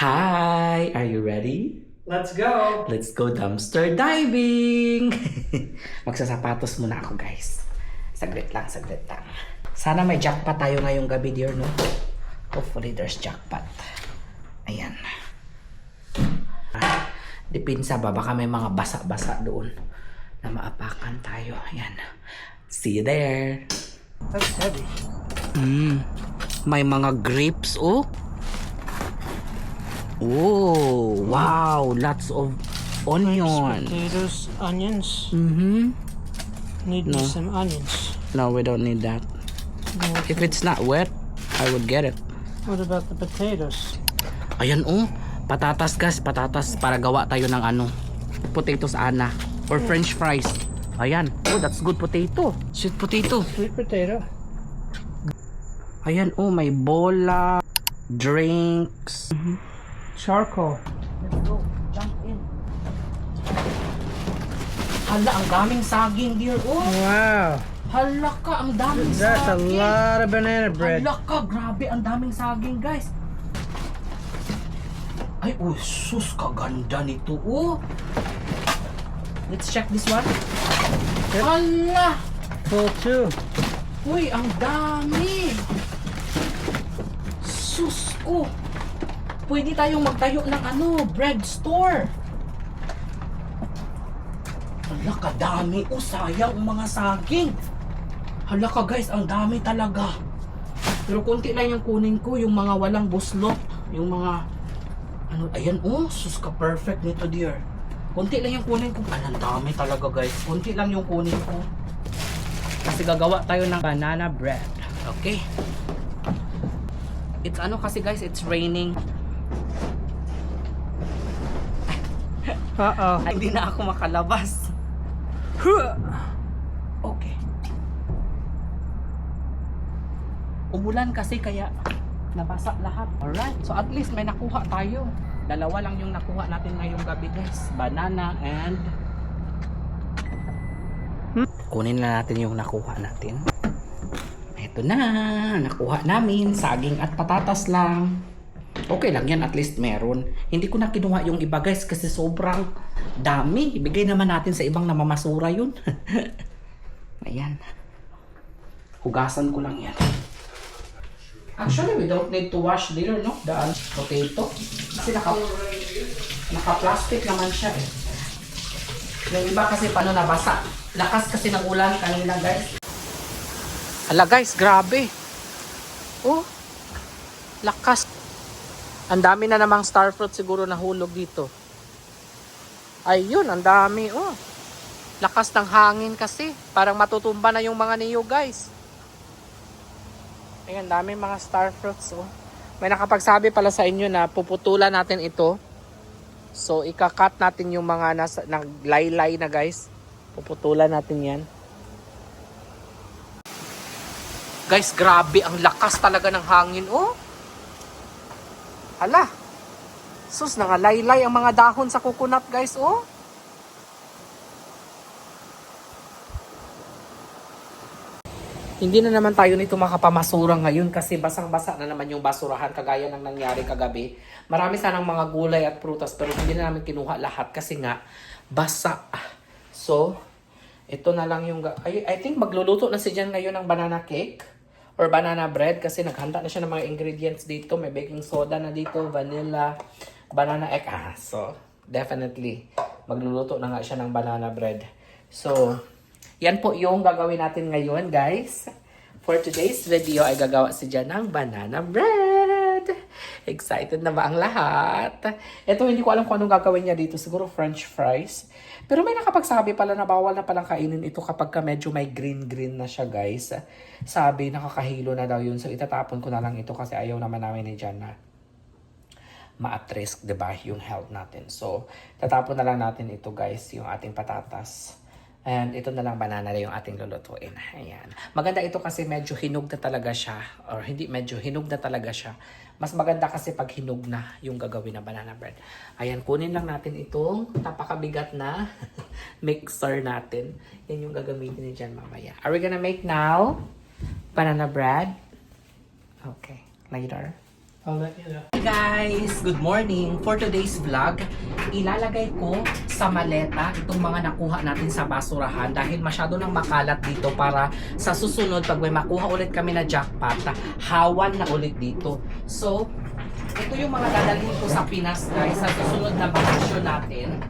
Hi! Are you ready? Let's go! Let's go dumpster diving! Magsasapatos muna ako, guys. Saglit lang, saglit lang. Sana may jackpot tayo ngayong gabi, dear, no? Hopefully there's jackpot. Ayan. Dipinsa ba? Baka may mga basa-basa doon na maapakan tayo. Ayan. See you there! That's heavy. May mga grapes, oh. Oh, wow. Lots of onion. Potatoes, onions. Need No. some onions. No, we don't need that. No, If it's not wet, I would get it. what about the potatoes? Ayan, oh. Patatas, guys. Patatas para gawa tayo ng ano. Potatoes ana. Or french fries. Ayan. Oh, that's good potato. Sweet potato. Sweet potato. Ayan, oh. May bola. Drinks. Charcoal. Let's go. Jump in. Hala, ang daming saging, dear. Oh. Wow. Hala ka, ang daming That's a saging. lot of banana bread. Hala ka, grabe, ang daming saging, guys. Ay, oh, sus, kaganda nito, oh. Let's check this one. Yep. Hala! Full too. Uy, ang dami. Sus ko. Pwede tayong magtayo ng ano, bread store. Hala, kadami. Oh, sayang ang mga saging. Hala ka, guys, ang dami talaga. Pero konti lang yung kunin ko, yung mga walang buslot. Yung mga, ano, ayan, oh, sus ka, perfect nito, dear. Konti lang yung kunin ko. Ang dami talaga, guys. Konti lang yung kunin ko. Kasi gagawa tayo ng banana bread. Okay? It's ano kasi, guys, it's raining. Uh-oh. Ay, hindi na ako makalabas. Okay. Umulan kasi kaya nabasa lahat. Alright. So at least may nakuha tayo. Dalawa lang yung nakuha natin ngayong gabi, guys. Banana and kunin na natin yung nakuha natin. Ito na. Nakuha namin. Saging at patatas lang. Okay lang yan, at least meron. Hindi ko na kinuha yung iba, guys, kasi sobrang dami. Ibigay naman natin sa ibang namamasura yun. Ayan. Hugasan ko lang yan. Actually, we don't need to wash there, no? The potato. Kasi naka-plastic naman siya eh. Yung iba kasi paano nabasa. Lakas kasi ng ulan kanina, guys. Hala, guys, grabe. Oh, lakas. Ang dami na namang starfruit siguro nahulog dito. Ayun, ang dami. Oh. Lakas ng hangin kasi. Parang matutumba na yung mga niyo, guys. Ayun, dami mga starfruits. Oh. May nakapagsabi pala sa inyo na puputulan natin ito. So, ikakat natin yung mga naglaylay na, guys. Puputulan natin yan. Guys, grabe. Ang lakas talaga ng hangin. Oh. Hala. Sus, nangalaylay ang mga dahon sa coconut, guys, oh. Hindi na naman tayo nito makapamasura ngayon kasi basang-basa na naman yung basurahan kagaya ng nangyari kagabi. Marami sanang mga gulay at prutas pero hindi na namin kinuha lahat kasi nga basa. So, ito na lang yung... I think magluluto na si Jan ngayon ng banana cake. Or banana bread kasi naghanda na siya ng mga ingredients dito. May baking soda na dito, vanilla, banana egg. So, definitely, magluluto na nga siya ng banana bread. So, yan po yung gagawin natin ngayon, guys. For today's video ay gagawa si Jan ng banana bread. Excited na ba ang lahat? Ito, hindi ko alam kung anong gagawin niya dito. Siguro french fries. Pero may nakapagsabi pala na bawal na palang kainin ito kapag ka medyo may green-green na siya, guys. Sabi, nakakahilo na daw yun. So, itatapon ko na lang ito kasi ayaw naman namin ni Jan na ma-at risk, diba, yung health natin. So, tatapon na lang natin ito, guys, yung ating patatas. And ito na lang banana na yung ating lulutuin. Ayan. Maganda ito kasi medyo hinog na talaga siya. Or hindi medyo hinog na talaga siya. Mas maganda kasi pag hinog na yung gagawin na banana bread. Ayan, kunin lang natin itong napakabigat na mixer natin. Yan yung gagamitin ni Jan mamaya. Are we gonna make now banana bread? Okay, later. I'll let you know. Hey guys! Good morning! For today's vlog, ilalagay ko sa maleta itong mga nakuha natin sa basurahan dahil masyado nang makalat dito para sa susunod pag may makuha ulit kami na jackpot, hawan na ulit dito. So, ito yung mga dadalhin ko sa Pinas guys sa susunod na bakasyon natin.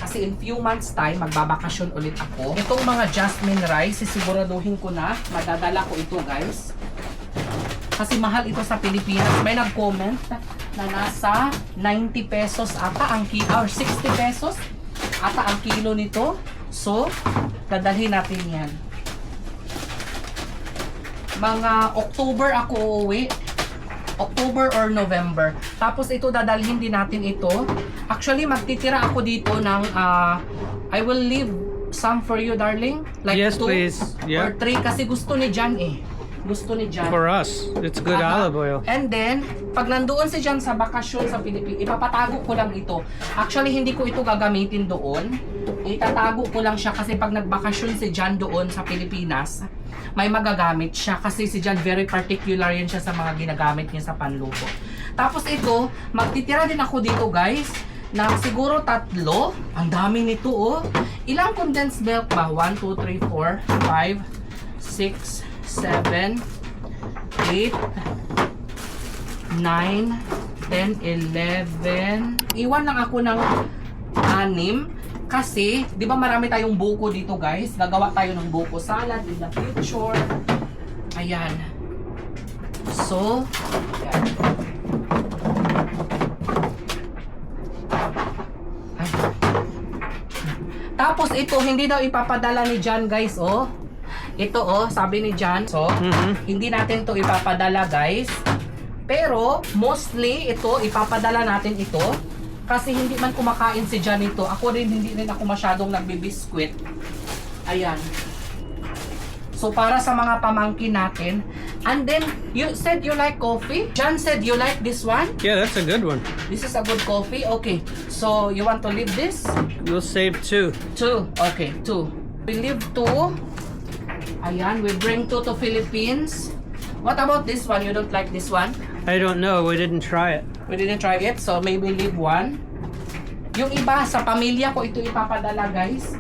Kasi in few months time, magbabakasyon ulit ako. Itong mga jasmine rice, sisiguraduhin ko na madadala ko ito guys. Kasi mahal ito sa Pilipinas. May nag-comment na nasa 90 pesos ata ang kilo, or 60 pesos ata ang kilo nito. So, dadalhin natin yan. Mga October ako uuwi. October or November. Tapos ito dadalhin din natin ito. Actually, magtitira ako dito ng I will leave some for you, darling. Like Yes, 2 please. or Yeah. 3 kasi gusto ni Jan eh. Gusto ni Jan. For us, it's good Aha. olive oil. And then, pag nandoon si Jan sa bakasyon sa Pilipinas, ipapatago ko lang ito. Actually, hindi ko ito gagamitin doon. Itatago ko lang siya kasi pag nagbakasyon si Jan doon sa Pilipinas, may magagamit siya kasi si Jan very particular yan siya sa mga ginagamit niya sa panluto. Tapos ito, magtitira din ako dito guys na siguro 3. Ang dami nito oh. Ilang condensed milk ba? 1, 2, 3, 4, 5, 6, 7, 8, 9, 10, 11. Iwan lang ako ng 6 kasi, di ba marami tayong buko dito guys? Gagawa tayo ng buko salad in the future. Ayan. So, ayan. Ay. Tapos ito, hindi daw ipapadala ni Jan guys, oh. Ito oh, sabi ni Jan. So, hindi natin to ipapadala guys. Pero, mostly, ito, ipapadala natin ito. Kasi hindi man kumakain si Jan ito. Ako rin, hindi rin ako masyadong nagbibiskwit. Ayan. So, para sa mga pamangkin natin. And then, you said you like coffee? Jan said you like this one? Yeah, that's a good one. This is a good coffee? Okay. So, you want to leave this? We'll save 2. 2. Okay, 2. We leave 2. Ayan, we bring 2 to Philippines. What about this one? You don't like this one? I don't know. We didn't try it. We didn't try it, so maybe leave 1. Yung iba, sa pamilya ko ito ipapadala, guys.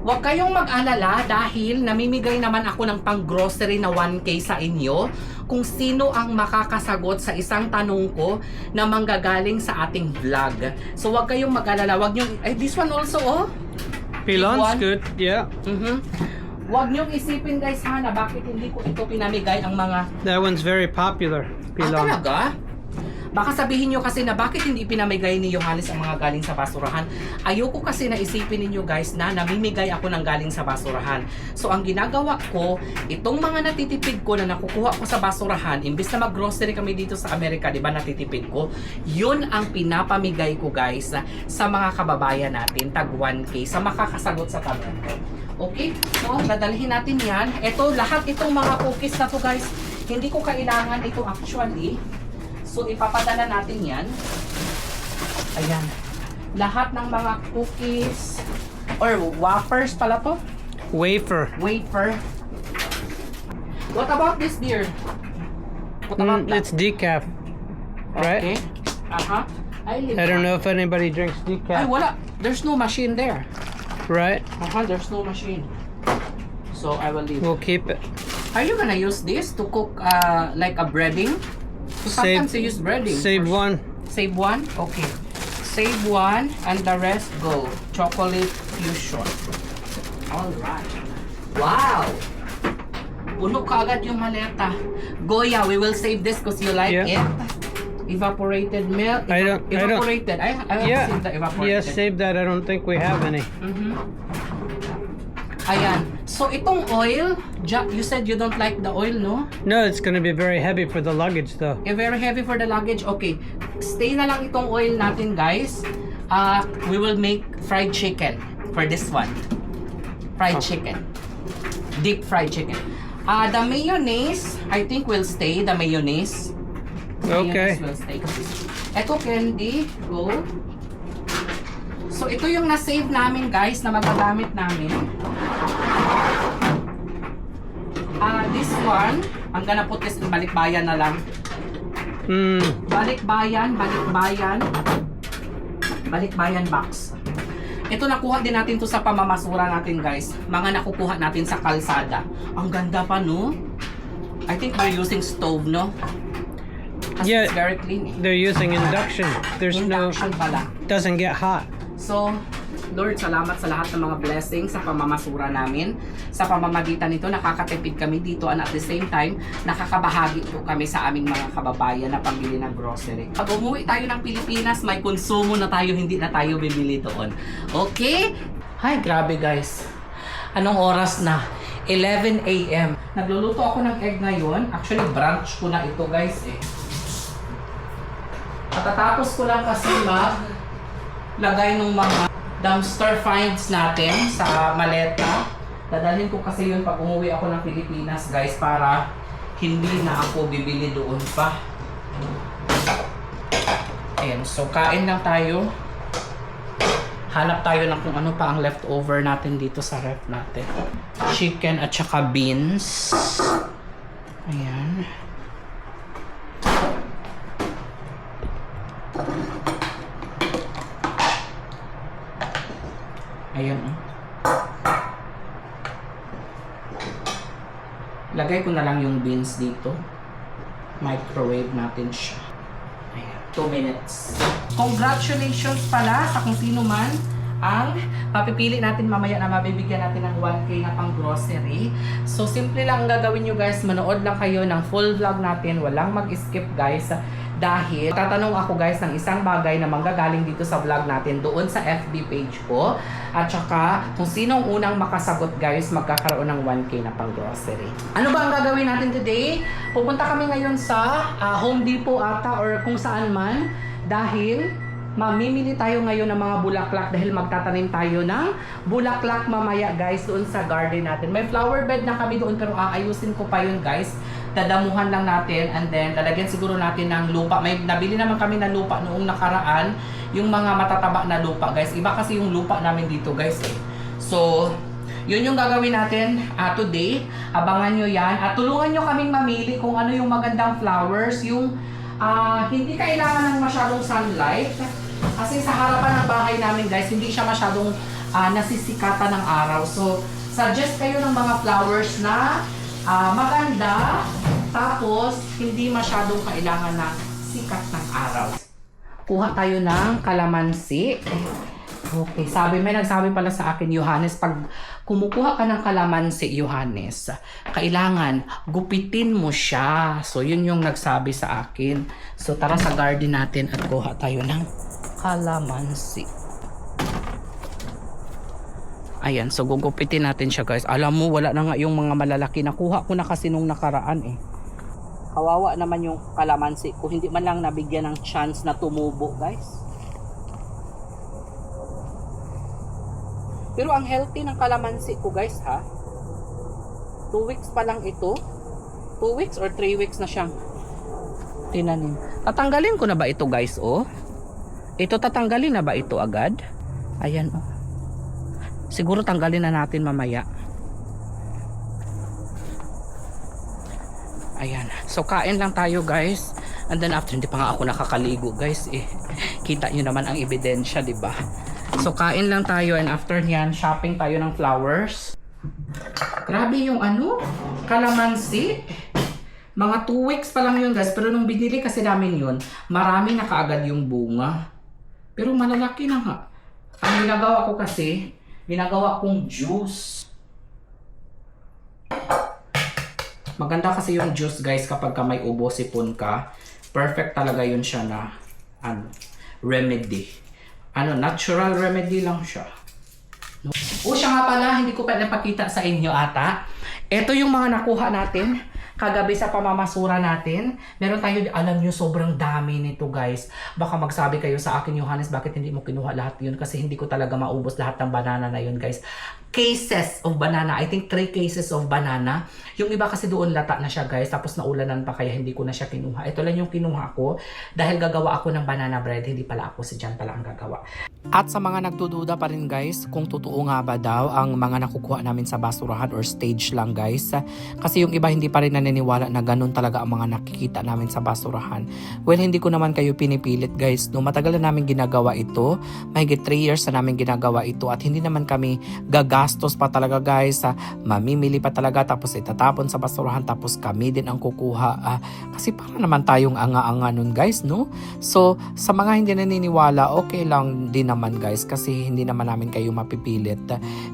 Huwag kayong mag-alala dahil namimigay naman ako ng pang-grocery na 1K sa inyo kung sino ang makakasagot sa isang tanong ko na manggagaling sa ating vlog. So, huwag kayong mag-alala. Huwag nyo, this one also, oh. Pilon's one. good. Yeah. Huwag niyong isipin guys ha na bakit hindi ko ito pinamigay ang mga... That one's very popular. Pilon. Talaga? Baka sabihin niyo kasi na bakit hindi pinamigay ni Johannes ang mga galing sa basurahan. Ayoko kasi na isipin ninyo guys na namimigay ako ng galing sa basurahan. So ang ginagawa ko, itong mga natitipid ko na nakukuha ko sa basurahan, imbis na mag-grocery kami dito sa Amerika, di ba natitipid ko, yun ang pinapamigay ko guys sa mga kababayan natin, tag 1K, sa makakasagot sa tanong ko. Okay? So, dadalhin natin yan. Ito, lahat itong mga cookies na to guys, hindi ko kailangan ito actually. So, ipapadala natin yan. Ayan. Lahat ng mga cookies or wafers pala to. Wafer. Wafer. What about this dear? What about that? It's decaf. Okay. Right? I don't know if anybody drinks Ay, decaf. wala. There's no machine there. Right? There's no machine. So, I will leave. We'll keep it. Are you gonna use this to cook like a breading? So sometimes you use breading. Save for- 1. Save 1? Okay. Save 1 and the rest go. Chocolate fusion. Alright. Wow! Puno ka agad yung maleta. Goya, we will save this because you like Yeah. it. Evaporated milk. I don't- Evaporated. I will Yeah. save the evaporated. Yeah, save that. I don't think we have any. Ayan. So, itong oil, you said you don't like the oil, no? No, it's going to be very heavy for the luggage, though. Very heavy for the luggage. Okay. Stay na lang itong oil natin, guys. We will make fried chicken for this one. Fried chicken. Deep fried chicken. The mayonnaise, I think will stay. The mayonnaise. Okay. Mayonnaise will stay. Ito candy. Go. So, ito yung na-save namin, guys, na magagamit namin. This one, I'm gonna put this in balikbayan na lang. Balikbayan box. Ito nakuha din natin to sa pamamasura natin guys. Mga nakukuha natin sa kalsada. Ang ganda pa no? I think we're using stove no? Kasi Yeah. it's very clean eh. They're using induction. There's Induction pala. doesn't get hot. So, Lord, salamat sa lahat ng mga blessings sa pamamasura namin. Sa pamamagitan nito, nakakatipid kami dito and at the same time, nakakabahagi po kami sa aming mga kababayan na pambili ng grocery. Pag umuwi tayo ng Pilipinas, may konsumo na tayo, hindi na tayo bibili doon. Okay? Hi, grabe guys. Anong oras na? 11 a.m. Nagluluto ako ng egg ngayon. Actually, brunch ko na ito guys eh. Patatapos ko lang kasi lagay ng mga dumpster finds natin sa maleta. Dadalhin ko kasi yun pag umuwi ako ng Pilipinas guys para hindi na ako bibili doon pa. Ayan, so kain lang tayo. Hanap tayo ng kung ano pa ang leftover natin dito sa ref natin. Chicken at saka beans. Ayan. Ayan. Lagay ko na lang yung beans dito. Microwave natin siya. Ayan. 2 minutes. Congratulations pala sa kung sino man ang papipili natin mamaya na mabibigyan natin ng 1K na pang grocery. So, simple lang ang gagawin nyo guys. Manood lang kayo ng full vlog natin. Walang mag-skip guys. Dahil tatanong ako guys ng isang bagay na manggagaling dito sa vlog natin doon sa FB page ko. At saka kung sinong unang makasagot guys, magkakaroon ng 1K na pang grocery. Ano ba ang gagawin natin today? Pupunta kami ngayon sa Home Depot ata or kung saan man. Dahil mamimili tayo ngayon ng mga bulaklak dahil magtatanim tayo ng bulaklak mamaya guys doon sa garden natin. May flower bed na kami doon pero aayusin ko pa yun guys. Dadamuhan lang natin and then lalagyan siguro natin ng lupa. May nabili naman kami ng lupa noong nakaraan, yung mga matataba na lupa guys. Iba kasi yung lupa namin dito guys eh. So, yun yung gagawin natin today. Abangan nyo yan at tulungan nyo kaming mamili kung ano yung magandang flowers, yung hindi kailangan ng masyadong sunlight. Kasi sa harapan ng bahay namin guys, hindi siya masyadong nasisikatan ng araw. So, suggest kayo ng mga flowers na maganda, tapos hindi masyadong kailangan ng sikat ng araw. Kuha tayo ng kalamansi. Okay, may nagsabi pala sa akin, Johannes, pag kumukuha ka ng kalamansi, Johannes, kailangan gupitin mo siya. So, yun yung nagsabi sa akin. So, tara sa garden natin at kuha tayo ng kalamansi. Ayan, so gugupitin natin siya guys. Alam mo, wala na nga yung mga malalaki. Nakuha ko na kasi nung nakaraan eh. Kawawa naman yung kalamansi ko. Hindi man lang nabigyan ng chance na tumubo guys. Pero ang healthy ng kalamansi ko guys ha. 2 weeks pa lang ito. 2 weeks or 3 weeks na siyang tinanim. Tatanggalin ko na ba ito guys oh? Ito tatanggalin na ba ito agad? Ayan oh. Siguro tanggalin na natin mamaya. Ayan. So kain lang tayo guys. And then after, hindi pa nga ako nakakaligo guys eh. Kita nyo naman ang ebidensya, di ba? So kain lang tayo and after nyan, shopping tayo ng flowers. Grabe yung kalamansi. Mga 2 weeks pa lang yun guys. Pero nung binili kasi namin yun, marami na kaagad yung bunga. Pero malalaki na nga. Ang ginagawa ko kasi, ginagawa kong juice. Maganda kasi yung juice guys kapag ka may ubo, sipon ka. Perfect talaga yun siya na remedy. Natural remedy lang siya. O siya nga pala, hindi ko pa napakita sa inyo ata. Ito yung mga nakuha natin kagabi sa pamamasura natin. Meron tayo, alam nyo, sobrang dami nito guys. Baka magsabi kayo sa akin, Johannes, bakit hindi mo kinuha lahat yun? Kasi hindi ko talaga maubos lahat ng banana na yun guys. Cases of banana. I think 3 cases of banana. Yung iba kasi doon lata na siya guys. Tapos naulanan pa kaya hindi ko na siya kinuha. Ito lang yung kinuha ko. Dahil gagawa ako ng banana bread. Hindi pala ako, si Jan pala ang gagawa. At sa mga nagdududa pa rin guys, kung totoo nga ba daw ang mga nakukuha namin sa basurahan or stage lang guys. Kasi yung iba hindi pa rin naniniwala na ganun talaga ang mga nakikita namin sa basurahan. Well, hindi ko naman kayo pinipilit guys. No, matagal na namin ginagawa ito. Mahigit 3 years na namin ginagawa ito at hindi naman kami gagastos pa talaga guys. Mamimili pa talaga tapos itatapon sa basurahan tapos kami din ang kukuha. Kasi para naman tayong anga-anga nun guys, no? So, sa mga hindi naniniwala, okay lang din naman guys kasi hindi naman namin kayo mapipilit.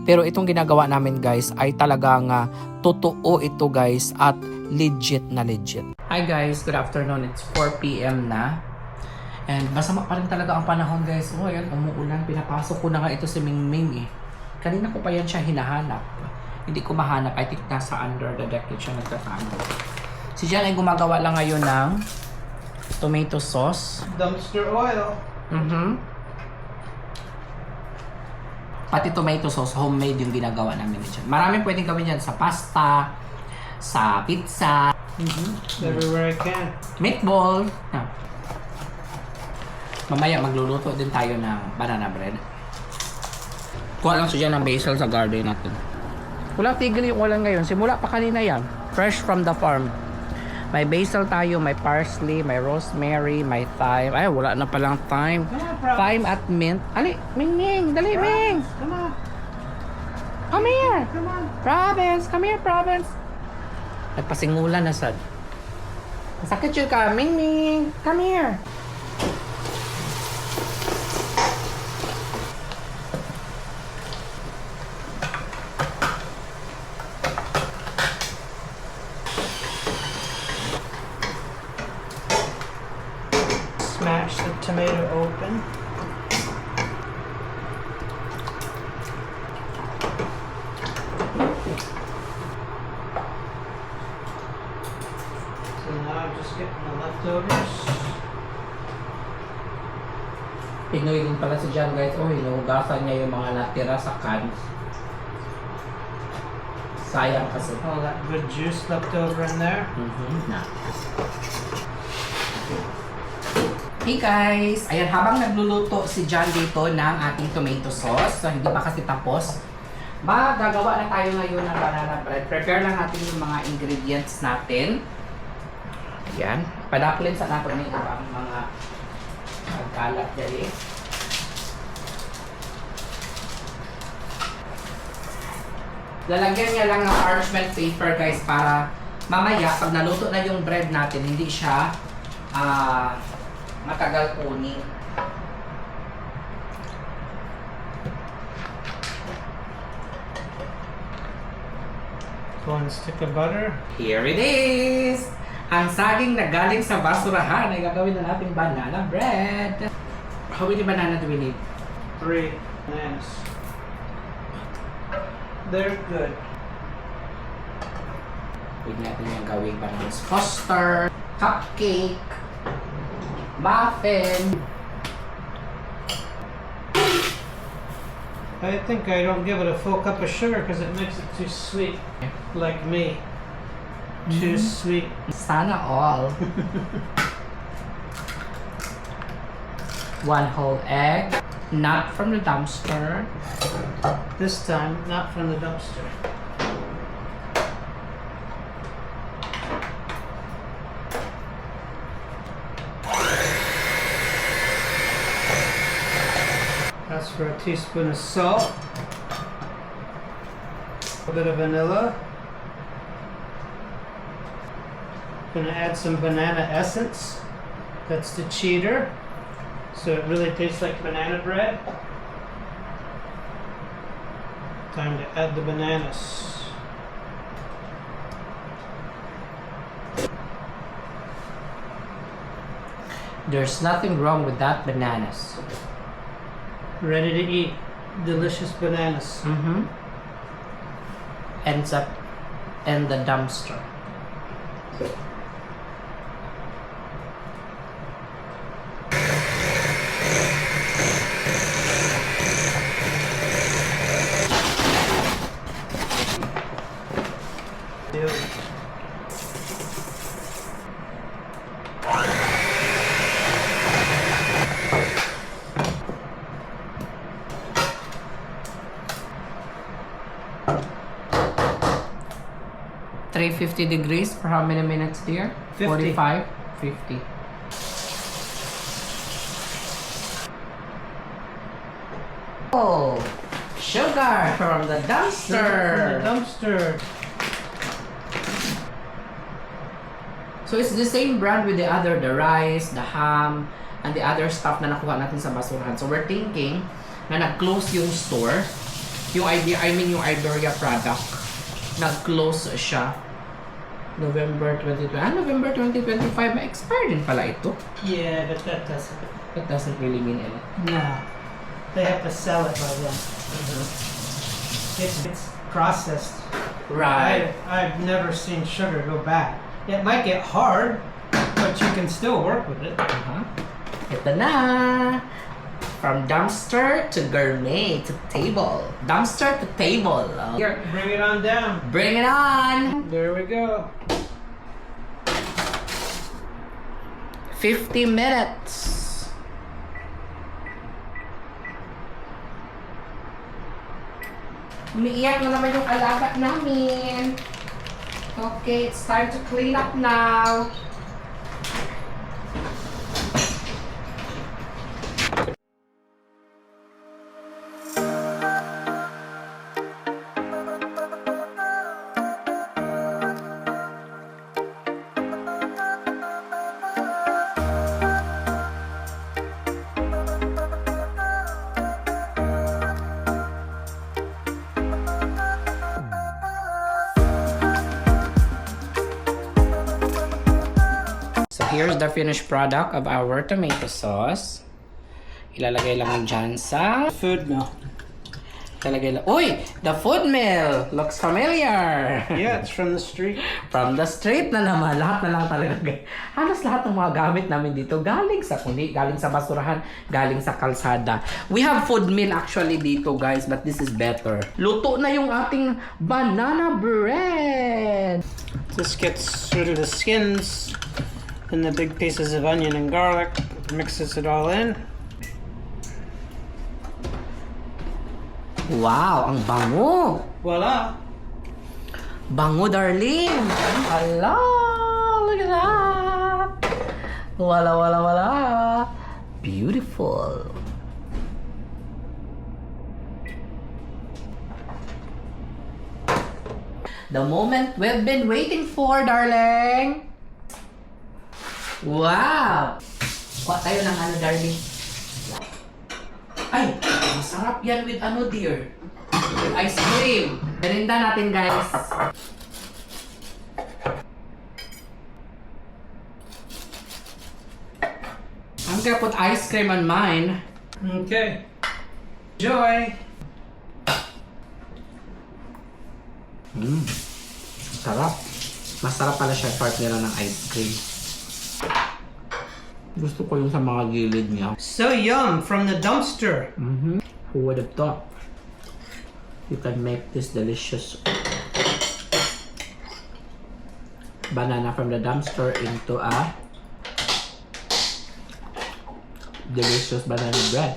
Pero itong ginagawa namin guys ay talagang totoo ito guys at legit na legit. Hi guys, good afternoon. It's 4 p.m. na. And masama pa rin talaga ang panahon guys. Oh, ayan, umuulan. Pinapasok ko na nga ito si Mingming eh. Kanina ko pa yan siya hinahanap. Hindi ko mahanap. I think nasa under the deck siya nagtatago. Si Jan ay gumagawa lang ngayon ng tomato sauce. Dumpster oil. Pati tomato sauce, homemade yung ginagawa namin dyan. Maraming pwedeng gawin dyan sa pasta, sa pizza, Everywhere I can. meatball. Mamaya magluluto din tayo ng banana bread. Kuha lang siya ng basil sa garden natin. Walang tigil yung ulan ngayon. Simula pa kanina yan. Fresh from the farm. May basil tayo, may parsley, may rosemary, may thyme. Ay, wala na palang thyme. Thyme at mint. Ali, Ming, dali, Ming. Come on. Come here. Come on. Province, come here, Province. Nagpasingulan na sad. Masakit yun ka, Ming. Come here. Smash the tomato open. So now I'm just getting the leftovers. Pinoy din pala si John guys. Oh, hinugasan niya yung mga natira sa cans. Sayang kasi. All that good juice left over in there. Hey guys! Ayan, habang nagluluto si John dito ng ating tomato sauce, so hindi pa kasi tapos, magagawa na tayo ngayon ng banana bread. Prepare lang natin yung mga ingredients natin. Ayan. Padaplin sa natin yung ibang mga pagkalat dali. Lalagyan niya lang ng parchment paper guys para mamaya pag naluto na yung bread natin, hindi siya matagal kunin. One stick of butter. Here it is! Ang saging na galing sa basurahan ay gagawin na natin banana bread. How many banana do we need? 3 bananas. They're good. Pwede natin yung gawing bananas custard, cupcake, muffin. I think I don't give it a full cup of sugar because it makes it too sweet. Like me. Too sweet. Sana all. 1 whole egg, not from the dumpster. This time, not from the dumpster. That's for a teaspoon of salt. A bit of vanilla. Gonna add some banana essence. That's the cheater. So it really tastes like banana bread. Time to add the bananas. There's nothing wrong with that bananas. Ready to eat. Delicious bananas. Ends up in the dumpster. Ew. 350 degrees for how many minutes, dear? 50. 45? 50. Oh, sugar from the dumpster. Dumpster. So it's the same brand with the rice, the ham, and the other stuff na nakuha natin sa basurahan. So we're thinking na nag-close yung store. Yung yung Iberia product. Nag-close siya. November 2020. November 2025. Ma-expire din pala ito. Yeah, but That doesn't really mean anything. no. They have to sell it by then. It's processed. Right. I've never seen sugar go bad. It might get hard, but you can still work with it. Ito na! From dumpster to gourmet to table. Dumpster to table. Here. Bring it on down. Bring it on! There we go. 50 minutes. Umiiyak na naman yung alaga namin. Okay, it's time to clean up now. So here's the finished product of our tomato sauce. Ilalagay lang dyan sa Food mill. ilalagay lang. Uy! The food mill! Looks familiar! Yeah, it's from the street. From the street na naman. Lahat na lang talaga. Halos lahat ng mga gamit namin dito galing sa kundi, galing sa basurahan, galing sa kalsada. We have food mill actually dito guys, but this is better. Luto na yung ating banana bread! This gets rid of the skins and the big pieces of onion and garlic. Mixes it all in. Wow! Ang bango! Voila! Bango, darling! Hala! Look at that! Wala, wala, wala! Beautiful! The moment we've been waiting for, darling! Wow! Kuha tayo ng ano, darling? Ay! Masarap yan with ano, dear? With ice cream! Merinda natin, guys! I'm gonna put ice cream on mine. Okay. Enjoy! Sarap. Masarap pala siya part nila ng ice cream. Gusto ko yung sa mga gilid niya. So yum from the dumpster. Who would have thought you can make this delicious banana from the dumpster into a delicious banana bread.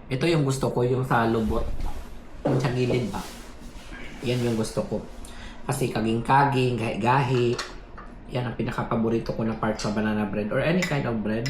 Ito yung gusto ko, yung sa lubot. Yung sa gilid ba? Yan yung gusto ko. Kasi kaging-kaging, gahi-gahi. Yan ang pinaka-paborito ko na part sa banana bread or any kind of bread.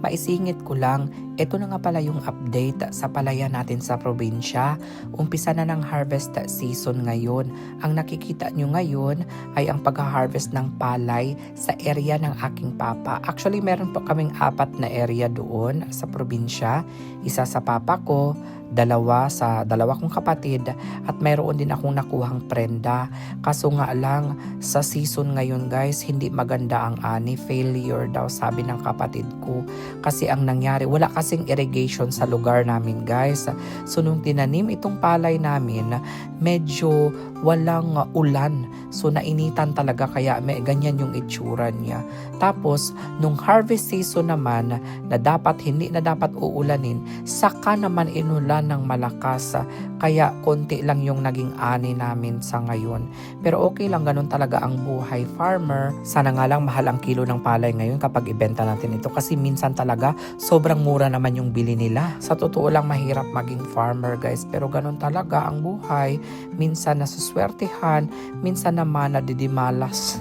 Maisingit ko lang, ito na nga pala yung update sa palaya natin sa probinsya. Umpisa na ng harvest season ngayon. Ang nakikita nyo ngayon ay ang pag-harvest ng palay sa area ng aking papa. Actually, meron po kaming 4 na area doon sa probinsya. Isa sa papa ko, 2 sa 2 kong kapatid, at mayroon din akong nakuhang prenda. Kaso nga lang, sa season ngayon guys, hindi maganda ang ani. Failure daw sabi ng kapatid ko. Kasi ang nangyari, wala kasing irrigation sa lugar namin guys. So nung tinanim itong palay namin, medyo walang ulan. So nainitan talaga kaya may ganyan yung itsura niya. Tapos nung harvest season naman na dapat hindi na dapat uulanin, saka naman inulan ng malakas. Kaya konti lang yung naging ani namin sa ngayon. Pero okay lang, ganun talaga ang buhay farmer. Sana nga lang mahal ang kilo ng palay ngayon kapag ibenta natin ito kasi minsan talaga sobrang mura naman yung bili nila. Sa totoo lang mahirap maging farmer guys, pero ganun talaga ang buhay. Minsan nasuswertihan, minsan naman nadidimalas.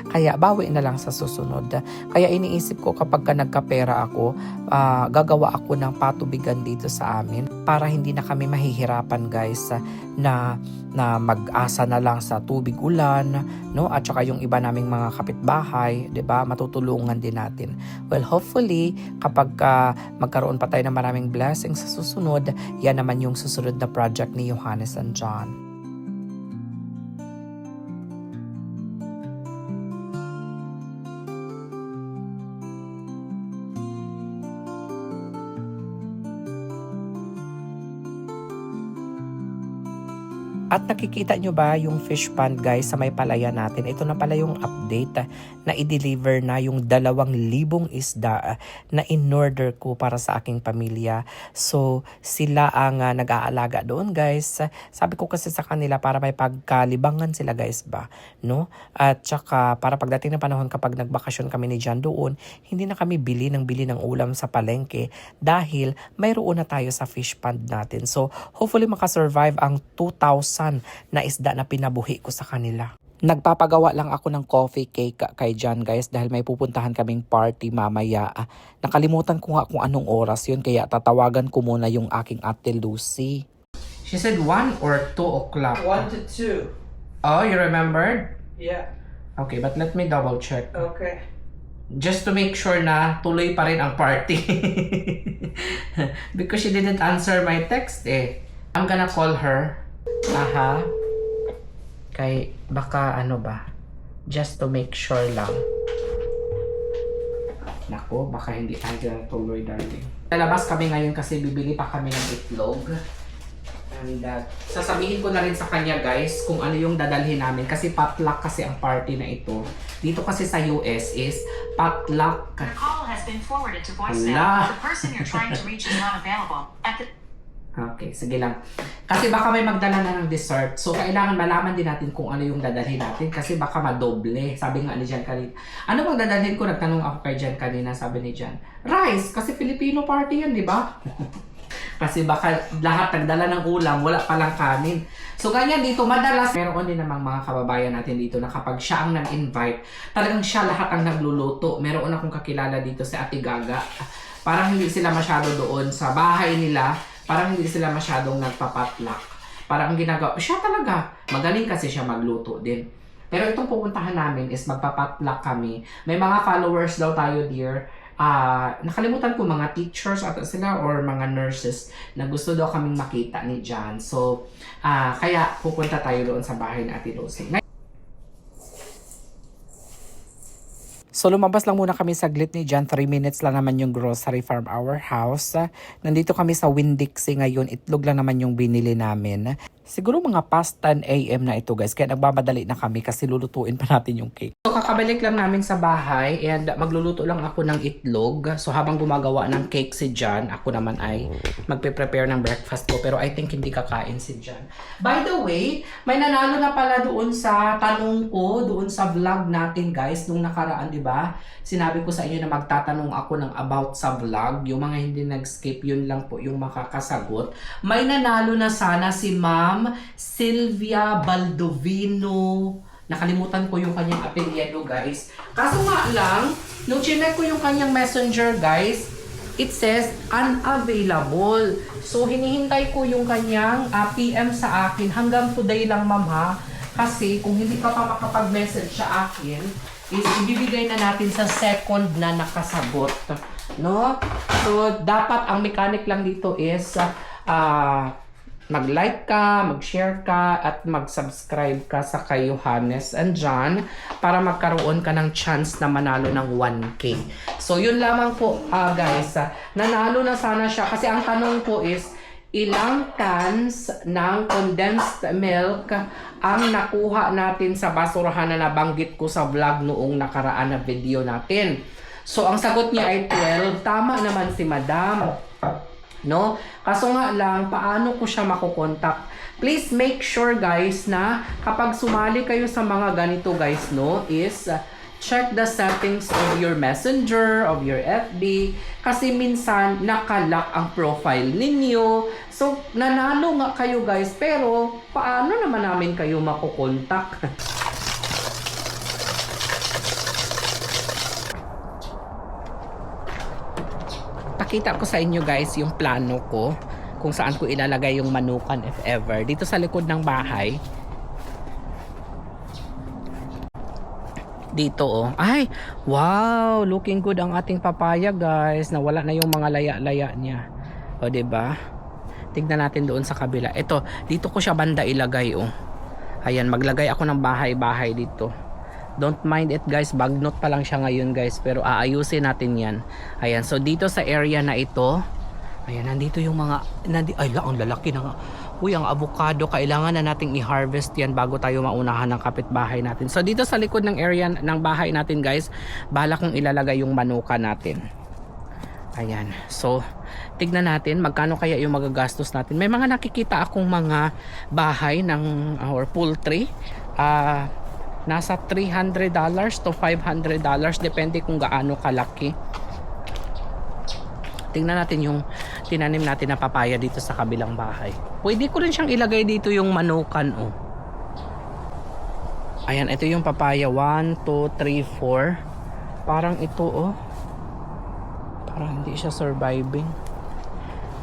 Kaya bawi na lang sa susunod. Kaya iniisip ko kapag nagkapera ako, gagawa ako ng patubigan dito sa amin para hindi na kami mahihirapan guys na mag-asa na lang sa tubig ulan, no? At saka yung iba naming mga kapitbahay, 'di ba? Matutulungan din natin. Well, hopefully kapag magkaroon pa tayo ng maraming blessings sa susunod, yan naman yung susunod na project ni Johannes and John. At nakikita nyo ba yung fish pond guys sa may palaya natin? Ito na pala yung update na i-deliver na yung 2,000 isda na in-order ko para sa aking pamilya. So sila ang nag-aalaga doon guys. Sabi ko kasi sa kanila para may pagkalibangan sila guys ba, no? At saka para pagdating ng panahon kapag nagbakasyon kami ni John doon, hindi na kami bili ng ulam sa palengke dahil mayroon na tayo sa fish pond natin. So hopefully makasurvive ang 2,000 na isda na pinabuhi ko sa kanila. Nagpapagawa lang ako ng coffee cake kay John guys dahil may pupuntahan kaming party mamaya. Nakalimutan ko nga kung anong oras yun kaya tatawagan ko muna yung aking ate Lucy. She said 1 or 2 o'clock. 1 to 2. Oh, you remembered? Yeah. Okay, but let me double check. Okay. Just to make sure na tuloy pa rin ang party. Because she didn't answer my text eh. I'm gonna call her. Aha. Kay baka ano ba? Just to make sure lang. Nako, baka hindi tayo tuloy darling. Lalabas kami ngayon kasi bibili pa kami ng itlog. And sasabihin ko na rin sa kanya guys kung ano yung dadalhin namin kasi potluck kasi ang party na ito. Dito kasi sa US is potluck. The call has been forwarded to voicemail. Hala. The person you're trying to reach is not available. Okay, sige lang. Kasi baka may magdala na ng dessert. So, kailangan malaman din natin kung ano yung dadalhin natin. Kasi baka madoble. Sabi nga ni Jan kanina. Ano bang dadalhin ko? Nagtanong ako kay Jan kanina. Sabi ni Jan, rice. Kasi Filipino party yan, di ba? Kasi baka lahat nagdala ng ulam, wala palang kanin. So, ganyan dito, madalas meron din namang mga kababayan natin dito na kapag siya ang nag-invite, talagang siya lahat ang nagluluto. Meron akong kakilala dito si Ate Gaga. Parang hindi sila masyado doon sa bahay nila. Parang hindi sila masyadong nagpapatlak. Parang ang ginagawa, siya talaga. Magaling kasi siya magluto din. Pero itong pupuntahan namin is magpapatlak kami. May mga followers daw tayo dear. Nakalimutan ko mga teachers ata sila or mga nurses na gusto daw kaming makita ni John. So, kaya pupunta tayo doon sa bahay ni Ate Lucy. So lumabas lang muna kami saglit ni John. 3 minutes lang naman yung grocery from our house. Nandito kami sa Winn-Dixie ngayon. Itlog lang naman yung binili namin. Siguro mga past 10 a.m. na ito guys. Kaya nagmamadali na kami kasi lulutuin pa natin yung cake. So kakabalik lang namin sa bahay and magluluto lang ako ng itlog. So habang gumagawa ng cake si John, ako naman ay magpe-prepare ng breakfast ko. Pero I think hindi kakain si John. By the way, may nanalo na pala doon sa tanong ko, doon sa vlog natin guys, nung nakaraan, di ba? Sinabi ko sa inyo na magtatanong ako ng about sa vlog. Yung mga hindi nag-skip, yun lang po yung makakasagot. May nanalo na sana si Ma'am Sylvia Baldovino. Nakalimutan ko yung kanyang apelyido guys. Kaso nga lang, nung chinek ko yung kanyang messenger guys, it says unavailable. So hinihintay ko yung kanyang PM sa akin. Hanggang today lang ma'am ha. Kasi kung hindi ka pa makapag-message sa akin, is ibibigay na natin sa second na nakasagot. No? So dapat ang mechanic lang dito is mag-like ka, mag-share ka, at mag-subscribe ka sa kay Johannes and John para magkaroon ka ng chance na manalo ng 1K. So, yun lamang po, guys. Nanalo na sana siya. Kasi ang tanong ko is, ilang cans ng condensed milk ang nakuha natin sa basurahan na nabanggit ko sa vlog noong nakaraan na video natin. So, ang sagot niya ay 12. Tama naman si Madam. No? Kaso nga lang, paano ko siya makukontak? Please make sure guys na kapag sumali kayo sa mga ganito guys, no, is check the settings of your messenger, of your FB, kasi minsan nakalock ang profile ninyo. So, nanalo nga kayo guys, pero paano naman namin kayo makukontak? Pakita ko sa inyo guys yung plano ko kung saan ko ilalagay yung manukan if ever. Dito sa likod ng bahay. Dito oh. Ay, wow, looking good ang ating papaya guys. Nawala na yung mga laya-laya niya. O, diba? Tignan natin doon sa kabila. Ito, dito ko siya banda ilagay oh. Ayan, maglagay ako ng bahay-bahay dito. Don't mind it guys, bagnot pa lang siya ngayon guys, pero aayusin natin yan. Ayan, so dito sa area na ito, ayan, nandito yung mga, ay ang lalaki na nga. Uy, ang avocado, kailangan na nating i-harvest yan bago tayo maunahan ng kapitbahay natin. So dito sa likod ng area ng bahay natin guys, balak kong ilalagay yung manuka natin. Ayan, so tignan natin magkano kaya yung magagastos natin. May mga nakikita akong mga bahay ng or poultry, nasa $300 to $500 depende kung gaano kalaki. Tingnan natin yung tinanim natin na papaya dito sa kabilang bahay. Pwede ko rin siyang ilagay dito yung manukan oh. Ayan, ito yung papaya 1, 2, 3, 4. Parang ito oh. Parang hindi siya surviving.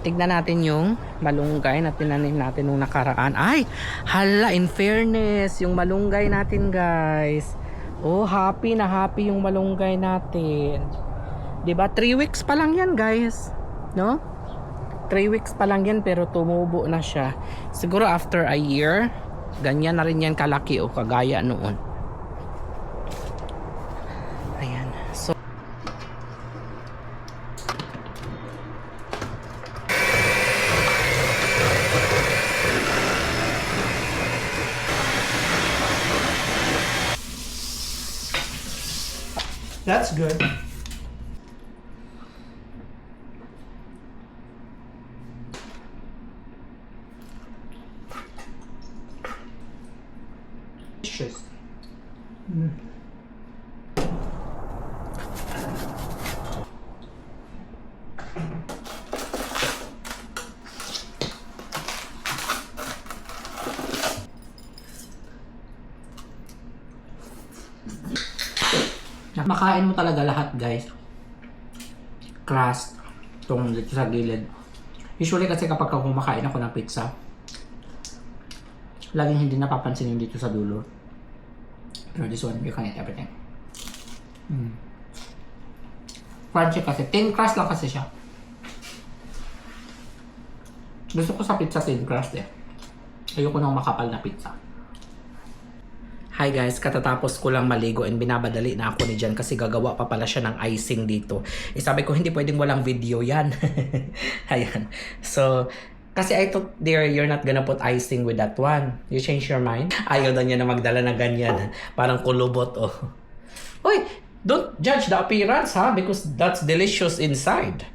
Tignan natin yung malunggay na tinanim natin nung nakaraan. Ay, hala, in fairness, yung malunggay natin guys. Oh, happy na happy yung malunggay natin. 'Di ba? 3 weeks pa lang yan guys. No? 3 weeks pa lang yan pero tumubo na siya. Siguro after a year, ganyan na rin yan kalaki o kagaya noon. Ayan. So, That's good. Delicious. makain mo talaga lahat guys. Crust itong dito sa gilid. Usually kasi kapag kumakain ako ng pizza, laging hindi napapansin yung dito sa dulo. Pero this one, you can eat everything. Crunchy kasi. Thin crust lang kasi siya. Gusto ko sa pizza thin crust eh. Ayoko nang makapal na pizza. Hi guys, katatapos ko lang maligo and binabadali na ako ni Jan kasi gagawa pa pala siya ng icing dito. Eh sabi ko hindi pwedeng walang video yan. Ayan. So, kasi I thought there you're not gonna put icing with that one. You change your mind? Ayaw daw niya na magdala ng ganyan. Parang kulubot oh. Uy, don't judge the appearance ha because that's delicious inside.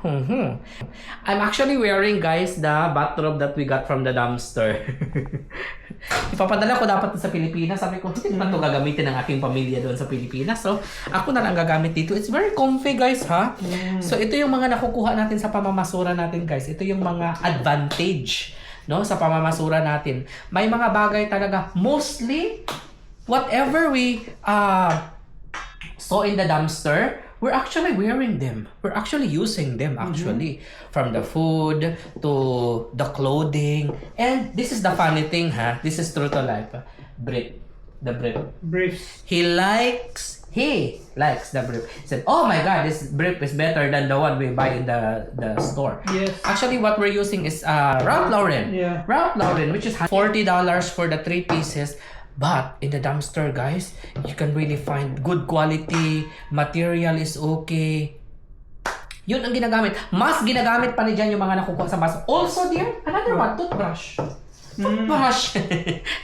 I'm actually wearing guys the bathrobe that we got from the dumpster. Ipapadala ko dapat sa Pilipinas. Sabi ko, hindi naman ito gagamitin ng aking pamilya doon sa Pilipinas. So, ako na lang gagamit dito. It's very comfy guys ha. So, ito yung mga nakukuha natin sa pamamasura natin guys. Ito yung mga advantage no sa pamamasura natin. May mga bagay talaga. Mostly, whatever we saw in the dumpster, we're actually wearing them. We're actually using them actually. From the food to the clothing. And this is the funny thing ha. This is true to life. Brief. The brief. Briefs. He likes the brief. He said, oh my god, this brief is better than the one we buy in the store. Yes. Actually, what we're using is Ralph Lauren. Yeah. Ralph Lauren, which is $40 for the 3 pieces. But in the dumpster, guys, you can really find good quality. Material is okay. Yun ang ginagamit. Mas ginagamit pa ni Jan yung mga nakukuha sa baso. Also, dear, another one, toothbrush. Toothbrush.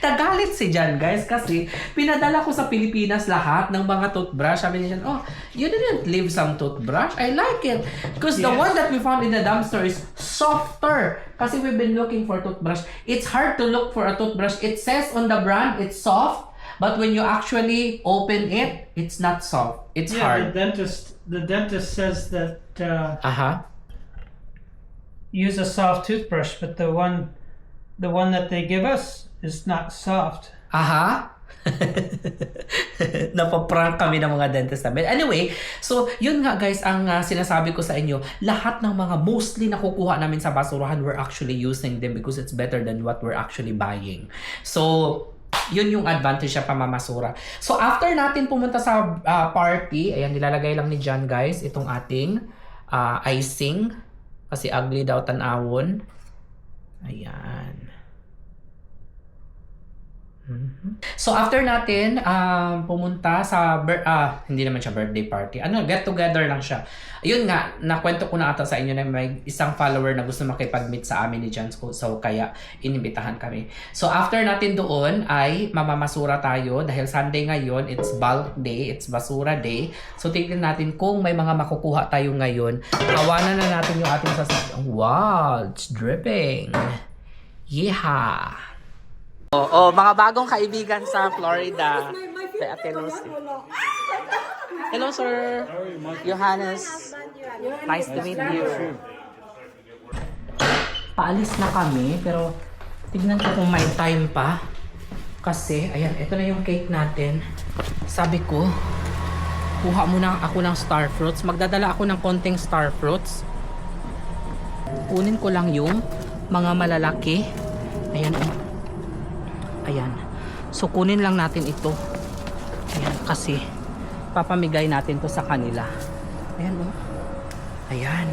Nagalit si Jan, guys, kasi pinadala ko sa Pilipinas lahat ng mga toothbrush. Sabi ni Jan, oh, you didn't leave some toothbrush? I like it. Because the Yes. one that we found in the dumpster is softer. Kasi we've been looking for toothbrush. It's hard to look for a toothbrush. It says on the brand, it's soft. But when you actually open it, it's not soft. It's Yeah, hard. the dentist says that Aha. use a soft toothbrush, but the one that they give us is not soft. Aha. Napaprank kami ng mga dentist namin. Anyway, so yun nga guys ang sinasabi ko sa inyo. Lahat ng mga mostly nakukuha namin sa basurahan, we're actually using them because it's better than what we're actually buying. So, yun yung advantage sa pamamasura. So, after natin pumunta sa party, ayan, nilalagay lang ni John guys, itong ating icing. Kasi ugly daw tanawon. Ayan. So after natin pumunta sa hindi naman siya birthday party. Get together lang siya. Ayun nga, nakwento ko na ata sa inyo na may isang follower na gusto makipag-meet sa amin ni John. So kaya inimbitahan kami. So after natin doon ay mamamasura tayo dahil Sunday ngayon, it's bulk day, it's basura day. So tignan natin kung may mga makukuha tayo ngayon. Kawanan na natin yung ating sasakyan. Wow, it's dripping. Yeehaw! Mga bagong kaibigan sa Florida. Kay Ate Lucy. Hello, sir. Johannes. Nice to meet you. Paalis na kami, pero tignan ko kung may time pa. Kasi, ayan, ito na yung cake natin. Sabi ko, kuha muna ako ng star fruits. Magdadala ako ng konting star fruits. Kunin ko lang yung mga malalaki. Ayan, ayan. So, kunin lang natin ito. Ayan, kasi papamigay natin to sa kanila. Ayan, oh. Ayan.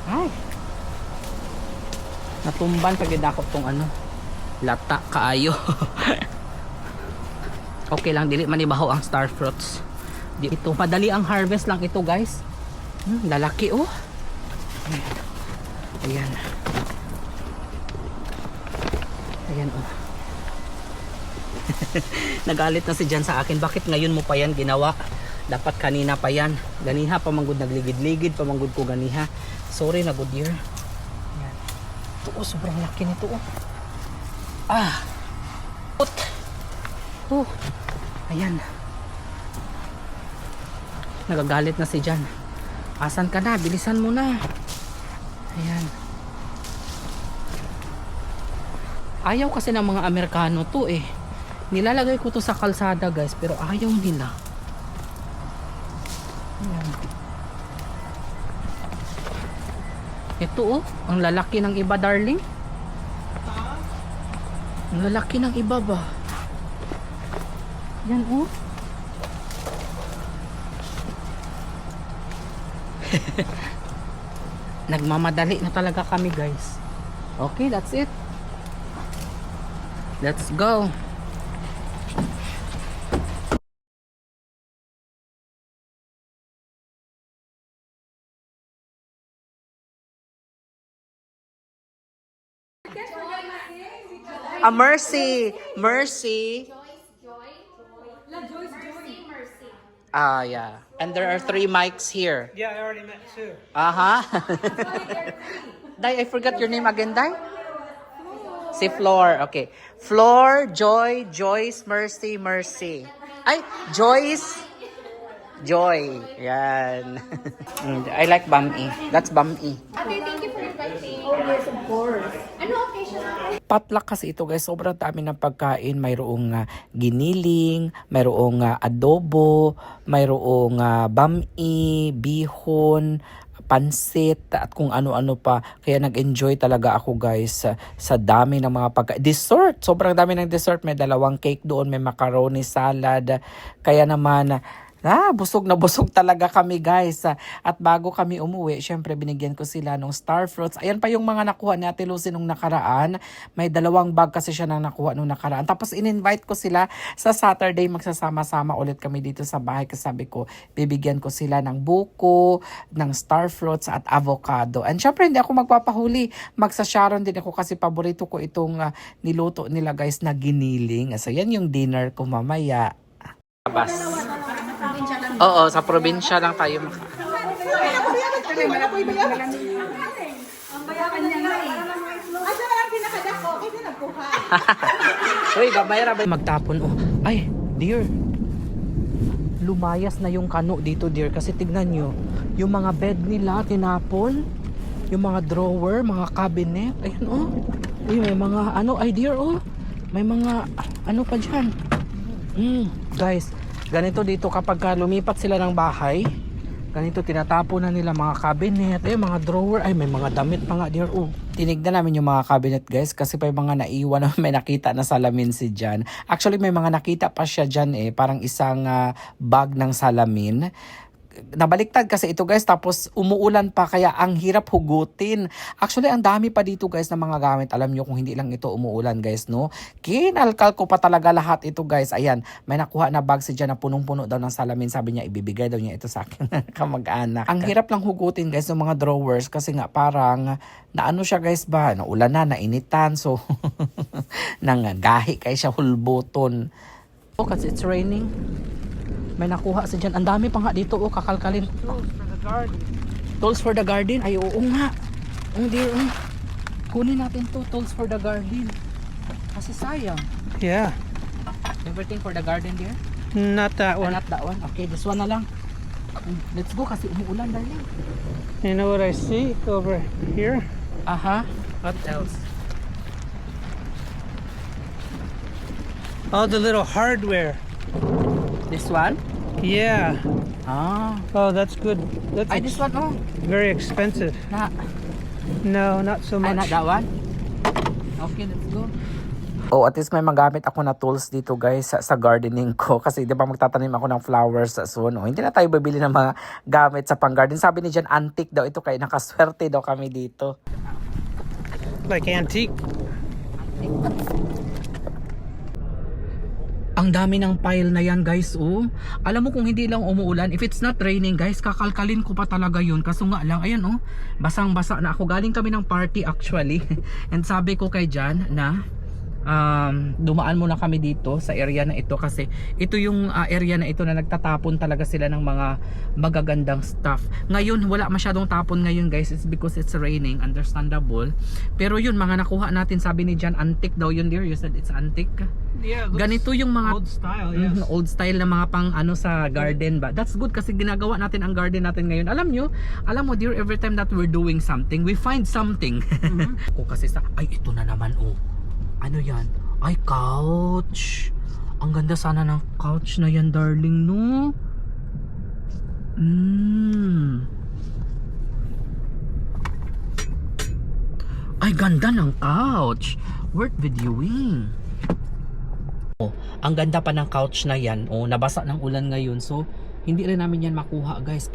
Ay. Natumban pag idakop tong lata kaayo. Okay lang, dili manibaho ang star fruits. Ito, madali ang harvest lang ito, guys. Lalaki, oh. Ayan. Ayan. Ayan, oh. Nagalit na si Jan sa akin. Bakit ngayon mo pa yan ginawa? Dapat kanina pa yan. Ganiha pa manggod nagligid-ligid pa manggod ko ganiha. Sorry na, good year. Ayan. Ito, oh, sobrang laki nito, oh. Oh. Ayan. Nagagalit na si Jan. Asan ka na? Bilisan mo na. Ayan. Ayaw kasi ng mga Amerikano to eh. Nilalagay ko to sa kalsada, guys, pero ayaw nila. Ayan. Ito, oh, ang lalaki ng iba, darling. Ang lalaki ng iba ba? Yan, oh. Nagmamadali na talaga kami, guys. Okay, that's it. Let's go. Mercy. Mercy. Yeah. And there are 3 mics here. Yeah, I already met two. Day, I forgot your name again, Day? Si Flor. Okay. Flor, Joy, Joyce, Mercy, Mercy. Ay, Joyce. Joy. Yan. I like Bam-E. That's Bam-E. Ate, thank you for inviting. Oh, yes, of course. Ano occasion natin? Potluck kasi ito, guys. Sobrang dami ng pagkain. Mayroong giniling, mayroong adobo, mayroong bam-i, bihon, pansit, at kung ano-ano pa. Kaya nag-enjoy talaga ako, guys, sa dami ng mga pagkain. Dessert! Sobrang dami ng dessert. May 2 cake doon, may macaroni salad. Kaya naman, Busog na busog talaga kami guys. At bago kami umuwi, syempre binigyan ko sila ng star fruits. Ayan pa yung mga nakuha ni Ate Lucy nung nakaraan. May 2 bag kasi siya nang nakuha nung nakaraan. Tapos in-invite ko sila sa Saturday, magsasama-sama ulit kami dito sa bahay. Kasi sabi ko, bibigyan ko sila ng buko, ng star fruits at avocado. And syempre hindi ako magpapahuli. Magsa-Sharon din ako kasi paborito ko itong niluto nila guys na giniling. So yan yung dinner ko mamaya. Bas. Oo, sa probinsya lang tayo Uy, gabayra ba? Magtapon. Oh. Ay, dear. Lumayas na yung kano dito, dear. Kasi tignan nyo, yung mga bed nila, tinapon. Yung mga drawer, mga cabinet. Ayan, oh. Uy, may mga, ay, dear, oh. May mga, pa dyan. Guys, ganito dito kapag lumipat sila ng bahay, ganito tinatapon na nila mga cabinet, mga drawer, may mga damit pa nga dear. Tinignan namin yung mga cabinet guys kasi pa yung mga naiwan na may nakita na salamin si Jan. Actually may mga nakita pa siya dyan parang isang bag ng salamin. Nabaliktad kasi ito guys, tapos umuulan pa kaya ang hirap hugutin. Actually ang dami pa dito guys na mga gamit. Alam nyo kung hindi lang ito umuulan guys, no? Kinalkal ko pa talaga lahat ito guys. Ayan, may nakuha na bag si Jan na punong-puno daw ng salamin. Sabi niya ibibigay daw niya ito sa akin kamag-anak. Ang hirap lang hugutin guys ng mga drawers kasi nga parang naano siya guys ba, naulan na, nainitan, so nangahi kay siya hulbuton. Kasi it's raining. May nakuha si Jan. Ang dami pa nga dito, kakalkalin. Tools for the garden. Tools for the garden? Ay, oo nga. Dear, kunin natin to, tools for the garden. Kasi sayang. Yeah. Everything for the garden, dear? Not that one. Not that one. Okay, this one na lang. Let's go kasi umuulan, darling. You know what I see over here? Aha. What else? All the little hardware. This one? Yeah. Oh, that's good. That's Ay, this one, very expensive. No, not so much. Not that one? Okay, let's go. At least may magamit ako na tools dito guys sa gardening ko. Kasi di ba magtatanim ako ng flowers soon. Hindi na tayo bibili ng mga gamit sa pang-garden. Sabi ni Jan, antique daw ito kaya nakaswerte daw kami dito. Like antique? Ang dami ng pile na yan guys, Alam mo kung hindi lang umuulan, if it's not raining guys, kakalkalin ko pa talaga yun. Kaso nga lang, ayan basang-basa na ako. Galing kami ng party actually. And sabi ko kay Jan na dumaan muna kami dito sa area na ito kasi ito yung area na ito na nagtatapon talaga sila ng mga magagandang stuff. Ngayon wala masyadong tapon ngayon guys, it's because it's raining, understandable. Pero yun, mga nakuha natin, sabi ni Jan, antique daw yun dear. You said it's antique. Yeah, it looks ganito yung mga old style, yes. Old style na mga pang sa garden ba. That's good kasi ginagawa natin ang garden natin ngayon. Alam mo dear, every time that we're doing something, we find something. Kasi ay ito na naman ano yan? Ay, couch. Ang ganda sana ng couch na yan, darling, no? Ay, ganda ng couch. Worth videoing. Ang ganda pa ng couch na yan. Nabasa ng ulan ngayon. So, hindi rin namin yan makuha, guys.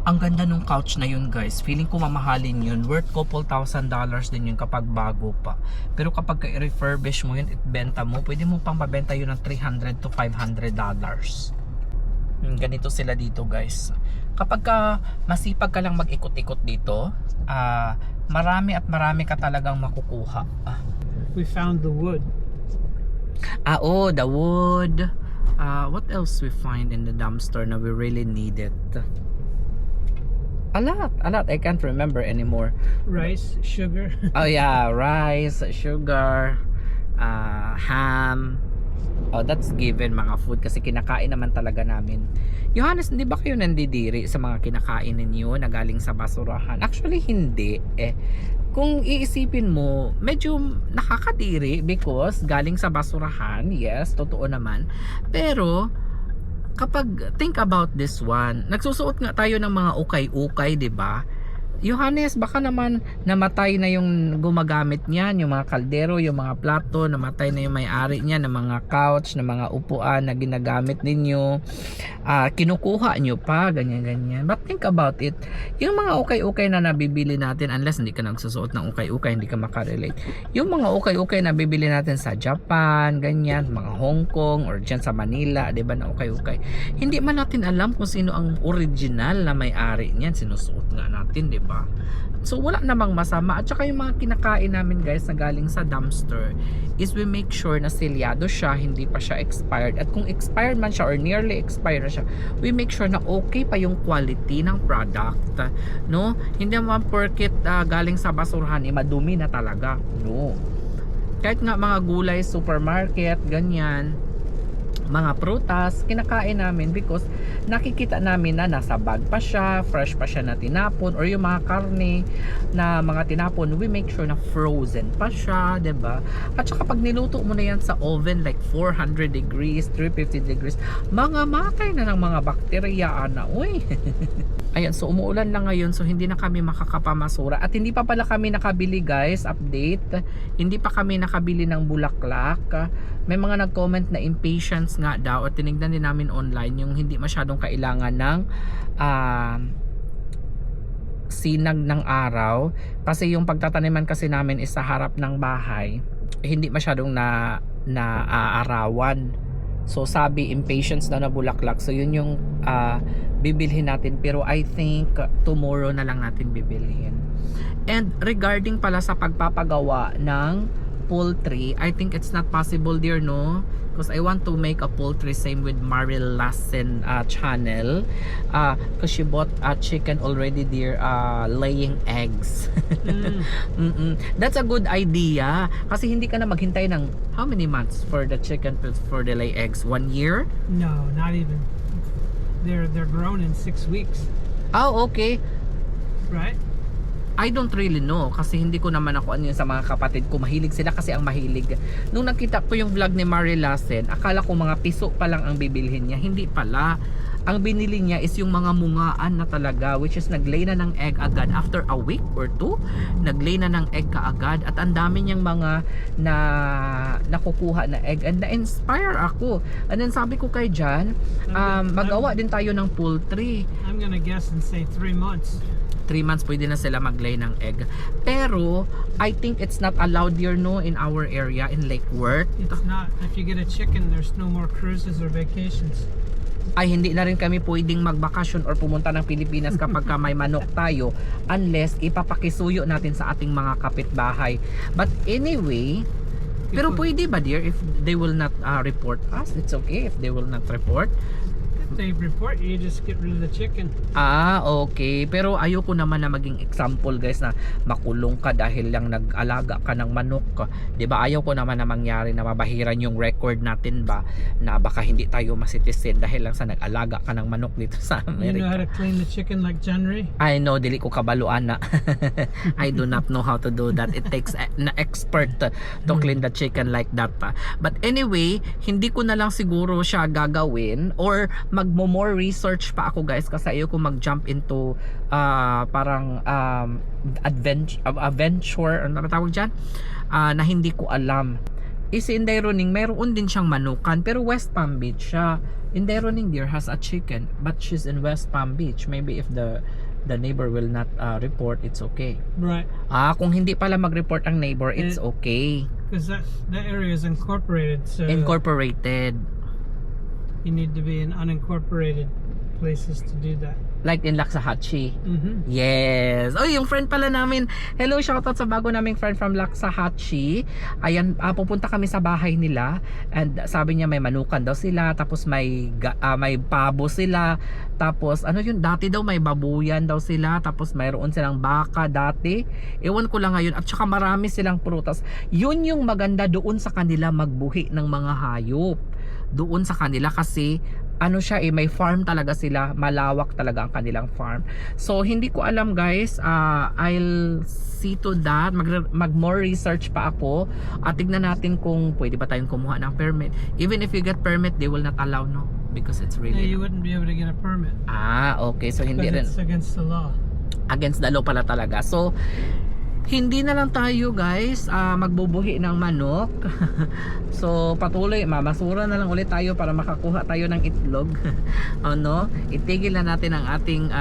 Ang ganda nung couch na yun guys. Feeling ko mamahalin yun. Worth couple $1,000 din yun kapag bago pa. Pero kapag i-refurbish mo yun, benta mo, pwede mo pang mabenta yun ng $300 to $500. Ganito sila dito guys. Kapag masipag ka lang mag-ikot-ikot dito, marami at marami ka talagang makukuha. We found the wood. The wood. What else we find in the dumpster na we really need it? A lot. I can't remember anymore. Rice, sugar. Oh yeah, rice, sugar, ham. That's given mga food kasi kinakain naman talaga namin. Johannes, hindi ba kayo nandidiri sa mga kinakain ninyo na galing sa basurahan? Actually, hindi. Kung iisipin mo, medyo nakakadiri because galing sa basurahan, yes, totoo naman. Pero kapag think about this one, nagsusuot nga tayo ng mga ukay-ukay, 'di ba? Johannes, baka naman namatay na yung gumagamit niyan, yung mga kaldero, yung mga plato, namatay na yung may-ari niya, ng mga couch, ng mga upuan na ginagamit ninyo. Kinukuha nyo pa, ganyan-ganyan. But think about it. Yung mga ukay-ukay na nabibili natin, unless hindi ka nagsusuot ng ukay-ukay, hindi ka makarelate. Yung mga ukay-ukay na bibili natin sa Japan, ganyan, mga Hong Kong, or dyan sa Manila, di ba, na ukay-ukay. Hindi man natin alam kung sino ang original na may-ari niyan. Sinusuot nga natin, di ba? So wala namang masama. At saka yung mga kinakain namin guys na galing sa dumpster is we make sure na selyado siya, hindi pa siya expired. At kung expired man siya or nearly expired na siya, we make sure na okay pa yung quality ng product, no? Hindi naman porket galing sa basurahan madumi na talaga, no. Kahit nga mga gulay, supermarket, ganyan, mga prutas, kinakain namin because nakikita namin na nasa bag pa siya, fresh pa siya na tinapon, or yung mga karne na mga tinapon, we make sure na frozen pa siya, 'di ba? At saka pag niluto mo na yan sa oven like 400 degrees, 350 degrees, mga matay na ng mga bakterya na, uy. Ayan, so umuulan lang ngayon, so hindi na kami makakapamasura. At hindi pa pala kami nakabili guys, update. Hindi pa kami nakabili ng bulaklak. May mga nag-comment na impatience nga daw, at tinignan din namin online yung hindi masyadong kailangan ng sinag ng araw. Kasi yung pagtataniman kasi namin is sa harap ng bahay, hindi masyadong naaarawan. So sabi impatience na bulaklak. So yun yung bibilhin natin, pero I think tomorrow na lang natin bibilhin. And regarding pala sa pagpapagawa ng poultry, I think it's not possible dear, no? Because I want to make a poultry same with Maril Lassen channel, because she bought a chicken already dear, laying eggs. That's a good idea, kasi hindi ka na maghintay ng how many months for the chicken for the lay eggs? 1 year? No, not even. They're grown in 6 weeks, Oh, okay. right? I don't really know kasi hindi ko naman ako ano yun sa mga kapatid ko. Mahilig sila kasi ang mahilig. Nung nakita ko yung vlog ni Maril Lassen, akala ko mga piso pa lang ang bibilhin niya. Hindi pala. Ang binili niya is yung mga mungaan na talaga, which is naglay na ng egg agad after a week or 2. Naglay na ng egg kaagad, at ang dami niyang mga nakukuha na egg, and na-inspire ako. And then sabi ko kay Jan, magawa din tayo ng poultry. I'm gonna guess and say 3 months. 3 months pwede na sila maglay ng egg. Pero I think it's not allowed here, no, in our area in Lake Worth. It's not. If you get a chicken, there's no more cruises or vacations. Ay hindi na rin kami pwedeng magbakasyon or pumunta ng Pilipinas kapag ka may manok tayo, unless ipapakisuyo natin sa ating mga kapitbahay. But anyway, pero pwede ba dear if they will not report us? It's okay if they will not report. If they report you, just get rid of the chicken. Okay. Pero ayoko naman na maging example guys na makulong ka dahil lang nag-alaga ka ng manok. 'Di ba? Ayaw ko naman na mangyari na mabahiran yung record natin ba, na baka hindi tayo masitisin dahil lang sa nag-alaga ka ng manok dito sa You know how Amerika. to clean the chicken like John Ray? I know, dili ko kabaluan na. I do not know how to do that. It takes an expert to clean the chicken like that pa. But anyway, hindi ko na lang siguro siya gagawin, or magmo-more research pa ako guys, kasi ayoko mag-jump into parang adventure, ano tawag dyan, na hindi ko alam. Is in Daironing, mayroon din siyang manukan, pero West Palm Beach siya. In Daironing dear has a chicken, but she's in West Palm Beach. Maybe if the neighbor will not report, it's okay. Right. Kung hindi pala mag-report ang neighbor, it's okay. Because that area is incorporated, so Incorporated. you need to be in unincorporated places to do that. Like in Laksahatchee. Mm-hmm. Yes. Oh, yung friend pala namin. Hello, shoutout sa bago naming friend from Laksahatchee. Ayan, pupunta kami sa bahay nila, and sabi niya may manukan daw sila, tapos may pabo sila, tapos ano yun, dati daw may babuyan daw sila, tapos mayroon silang baka dati. Ewan ko lang ngayon, at saka marami silang prutas. Yun yung maganda doon sa kanila, magbuhi ng mga hayop doon sa kanila, kasi ano siya may farm talaga sila, malawak talaga ang kanilang farm. So hindi ko alam guys, I'll see to that, mag more research pa ako, at tignan natin kung pwede ba tayong kumuha ng permit. Even if you get permit, they will not allow, no, because it's Yeah, really you wouldn't be able to get a permit okay, so hindi because rin it's against the law. against the law pala talaga. So hindi na lang tayo guys magbubuhi ng manok. So patuloy, mamasura na lang ulit tayo para makakuha tayo ng itlog. Ano, itigil na natin ang ating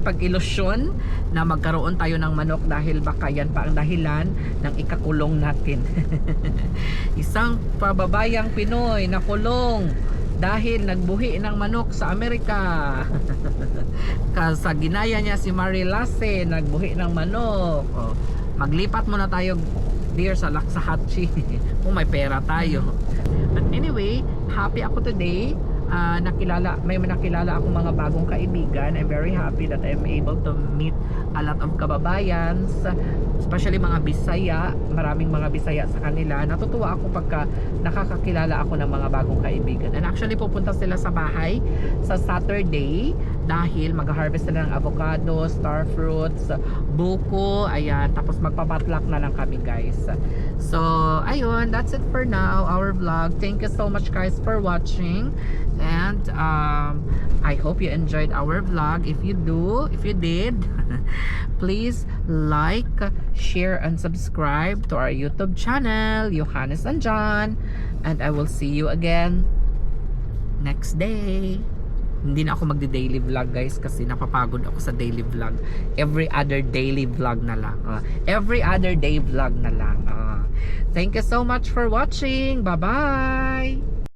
pag-ilusyon na magkaroon tayo ng manok dahil baka yan pa ang dahilan ng ikakulong natin. Isang pababayang Pinoy na kulong dahil nagbuhi ng manok sa Amerika. Sa ginaya niya si Marilace, nagbuhi ng manok. Oh, maglipat muna tayo dear sa Laksahatchi kung may pera tayo. But anyway, happy ako today. May nakilala akong mga bagong kaibigan. I'm very happy that I'm able to meet a lot of kababayans, especially mga Bisaya. Maraming mga Bisaya sa kanila. Natutuwa ako pagka nakakakilala ako ng mga bagong kaibigan. And actually pupunta sila sa bahay sa Saturday dahil mag-harvest sila ng avocado, star fruits, buko, ayan, tapos magpapatlak na lang kami guys. So ayun, that's it for now, our vlog. Thank you so much guys for watching, and I hope you enjoyed our vlog. If you did, please like, share, and subscribe to our YouTube channel, Johannes and John, and I will see you again next day. Hindi na ako magdi-daily vlog guys kasi napapagod ako sa daily vlog. Every other daily vlog na lang. Every other day vlog na lang. Thank you so much for watching. Bye-bye!